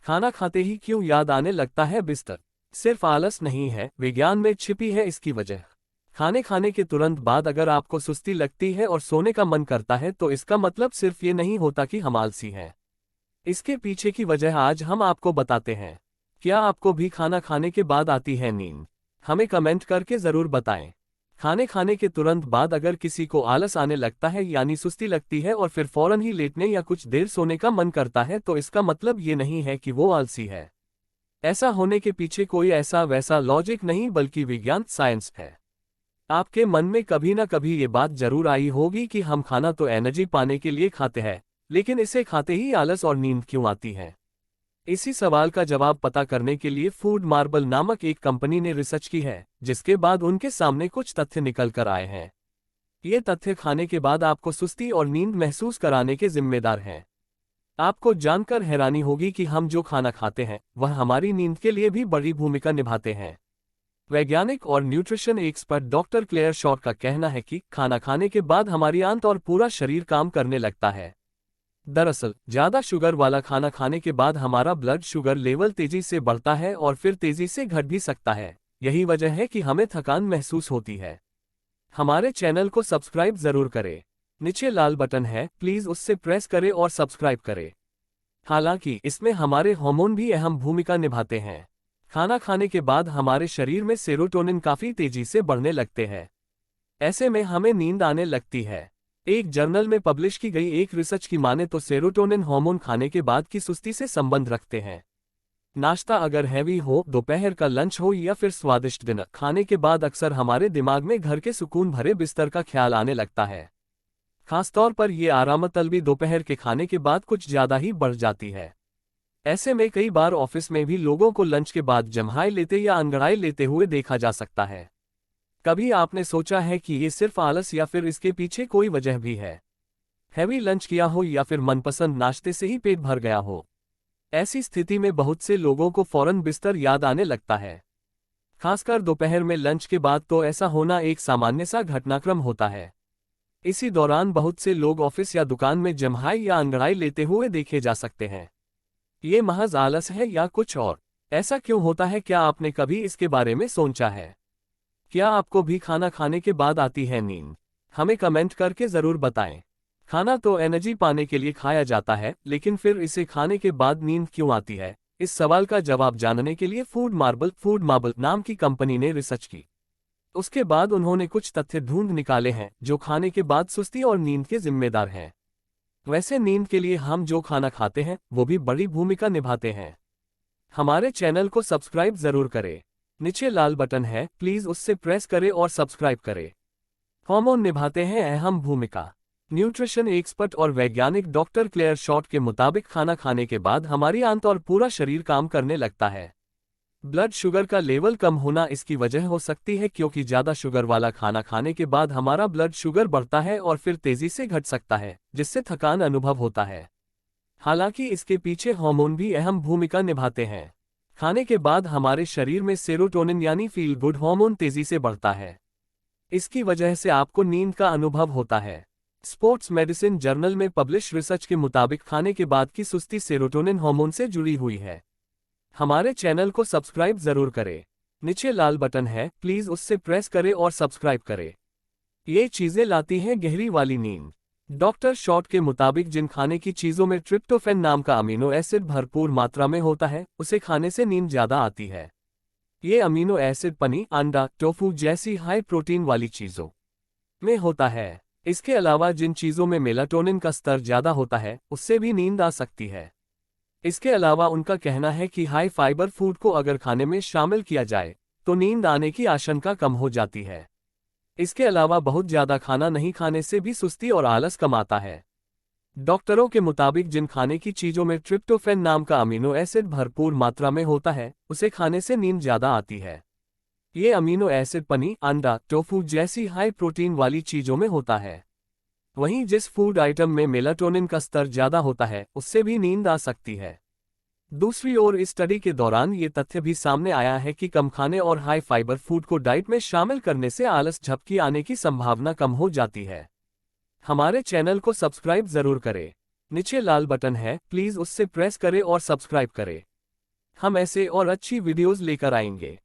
खाना खाते ही क्यों याद आने लगता है बिस्तर? सिर्फ आलस नहीं है, विज्ञान में छिपी है इसकी वजह। खाने खाने के तुरंत बाद अगर आपको सुस्ती लगती है और सोने का मन करता है तो इसका मतलब सिर्फ ये नहीं होता कि हम आलसी हैं। इसके पीछे की वजह आज हम आपको बताते हैं। क्या आपको भी खाना खाने के बाद आती है नींद? हमें कमेंट करके जरूर बताएं। खाने खाने के तुरंत बाद अगर किसी को आलस आने लगता है यानी सुस्ती लगती है और फिर फौरन ही लेटने या कुछ देर सोने का मन करता है तो इसका मतलब ये नहीं है कि वो आलसी है। ऐसा होने के पीछे कोई ऐसा वैसा लॉजिक नहीं बल्कि विज्ञान साइंस है। आपके मन में कभी ना कभी ये बात जरूर आई होगी कि हम खाना तो एनर्जी पाने के लिए खाते हैं, लेकिन इसे खाते ही आलस और नींद क्यों आती है? इसी सवाल का जवाब पता करने के लिए फूड मार्बल नामक एक कंपनी ने रिसर्च की है, जिसके बाद उनके सामने कुछ तथ्य निकल कर आए हैं। ये तथ्य खाने के बाद आपको सुस्ती और नींद महसूस कराने के जिम्मेदार हैं। आपको जानकर हैरानी होगी कि हम जो खाना खाते हैं वह हमारी नींद के लिए भी बड़ी भूमिका निभाते हैं। वैज्ञानिक और nutrition expert doctor Claire Short का कहना है कि खाना खाने के बाद हमारी आंत और पूरा शरीर काम करने लगता है। दरअसल ज्यादा शुगर वाला खाना खाने के बाद हमारा ब्लड शुगर लेवल तेजी से बढ़ता है और फिर तेजी से घट भी सकता है। यही वजह है कि हमें थकान महसूस होती है। हमारे चैनल को सब्सक्राइब जरूर करें। नीचे लाल बटन है, प्लीज उससे प्रेस करें और सब्सक्राइब करें। हालांकि इसमें हमारे हार्मोन भी अहम भूमिका निभाते हैं। खाना खाने के बाद हमारे शरीर में सेरोटोनिन काफी तेजी से बढ़ने लगते हैं। ऐसे में हमें नींद आने लगती है। एक जर्नल में पब्लिश की गई एक रिसर्च की माने तो सेरोटोनिन हार्मोन खाने के बाद की सुस्ती से संबंध रखते हैं। नाश्ता अगर हैवी हो, दोपहर का लंच हो या फिर स्वादिष्ट डिनर, खाने के बाद अक्सर हमारे दिमाग में घर के सुकून भरे बिस्तर का ख्याल आने लगता है। खासतौर पर यह आरामतलबी दोपहर के खाने के बाद कुछ ज्यादा ही बढ़ जाती है। ऐसे में कई बार ऑफिस में भी लोगों को लंच के बाद जम्हाई लेते या अंगड़ाई लेते हुए देखा जा सकता है। कभी आपने सोचा है कि ये सिर्फ आलस या फिर इसके पीछे कोई वजह भी है? हैवी लंच किया हो या फिर मनपसंद नाश्ते से ही पेट भर गया हो, ऐसी स्थिति में बहुत से लोगों को फौरन बिस्तर याद आने लगता है। खासकर दोपहर में लंच के बाद तो ऐसा होना एक सामान्य सा घटनाक्रम होता है। इसी दौरान बहुत से लोग ऑफिस या दुकान में जम्हाई या अंगड़ाई लेते हुए देखे जा सकते हैं। ये महज आलस है या कुछ और? ऐसा क्यों होता है? क्या आपने कभी इसके बारे में सोचा है? क्या आपको भी खाना खाने के बाद आती है नींद? हमें कमेंट करके जरूर बताएं। खाना तो एनर्जी पाने के लिए खाया जाता है, लेकिन फिर इसे खाने के बाद नींद क्यों आती है? इस सवाल का जवाब जानने के लिए फूड मार्बल नाम की कंपनी ने रिसर्च की। उसके बाद उन्होंने कुछ तथ्य ढूंढ निकाले हैं जो खाने के बाद सुस्ती और नींद के जिम्मेदार हैं। वैसे नींद के लिए हम जो खाना खाते हैं वो भी बड़ी भूमिका निभाते हैं। हमारे चैनल को सब्सक्राइब जरूर करें। नीचे लाल बटन है, प्लीज उससे प्रेस करें और सब्सक्राइब करें। हार्मोन निभाते हैं अहम भूमिका। न्यूट्रिशन एक्सपर्ट और वैज्ञानिक डॉक्टर क्लेयर शॉर्ट के मुताबिक खाना खाने के बाद हमारी आंत और पूरा शरीर काम करने लगता है। ब्लड शुगर का लेवल कम होना इसकी वजह हो सकती है, क्योंकि ज्यादा शुगर वाला खाना खाने के बाद हमारा ब्लड शुगर बढ़ता है और फिर तेजी से घट सकता है, जिससे थकान अनुभव होता है। हालांकि इसके पीछे हार्मोन भी अहम भूमिका निभाते हैं। खाने के बाद हमारे शरीर में सेरोटोनिन यानी फील गुड हार्मोन तेजी से बढ़ता है। इसकी वजह से आपको नींद का अनुभव होता है। स्पोर्ट्स मेडिसिन जर्नल में पब्लिश रिसर्च के मुताबिक खाने के बाद की सुस्ती सेरोटोनिन हार्मोन से जुड़ी हुई है। हमारे चैनल को सब्सक्राइब जरूर करें। नीचे लाल बटन है, प्लीज उससे प्रेस करें और सब्सक्राइब करें। ये चीजें लाती हैं गहरी वाली नींद। डॉक्टर शॉर्ट के मुताबिक जिन खाने की चीजों में ट्रिप्टोफैन नाम का अमीनो एसिड भरपूर मात्रा में होता है, उसे खाने से नींद ज्यादा आती है। ये अमीनो एसिड पनीर, अंडा, टोफू जैसी हाई प्रोटीन वाली चीजों में होता है। इसके अलावा जिन चीजों में मेलाटोनिन का स्तर ज्यादा होता है, उससे भी नींद आ सकती है। इसके अलावा उनका कहना है कि हाई फाइबर फूड को अगर खाने में शामिल किया जाए तो नींद आने की आशंका कम हो जाती है। इसके अलावा बहुत ज्यादा खाना नहीं खाने से भी सुस्ती और आलस कम आता है। डॉक्टरों के मुताबिक जिन खाने की चीजों में ट्रिप्टोफैन नाम का अमीनो एसिड भरपूर मात्रा में होता है, उसे खाने से नींद ज्यादा आती है। ये अमीनो एसिड पनीर, अंडा, टोफू जैसी हाई प्रोटीन वाली चीजों में होता है। वहीं जिस फूड आइटम में मेलाटोनिन का स्तर ज्यादा होता है, उससे भी नींद आ सकती है। दूसरी ओर इस स्टडी के दौरान ये तथ्य भी सामने आया है कि कम खाने और हाई फाइबर फूड को डाइट में शामिल करने से आलस झपकी आने की संभावना कम हो जाती है। हमारे चैनल को सब्सक्राइब जरूर करें। नीचे लाल बटन है, प्लीज उससे प्रेस करें और सब्सक्राइब करें। हम ऐसे और अच्छी वीडियोस लेकर आएंगे।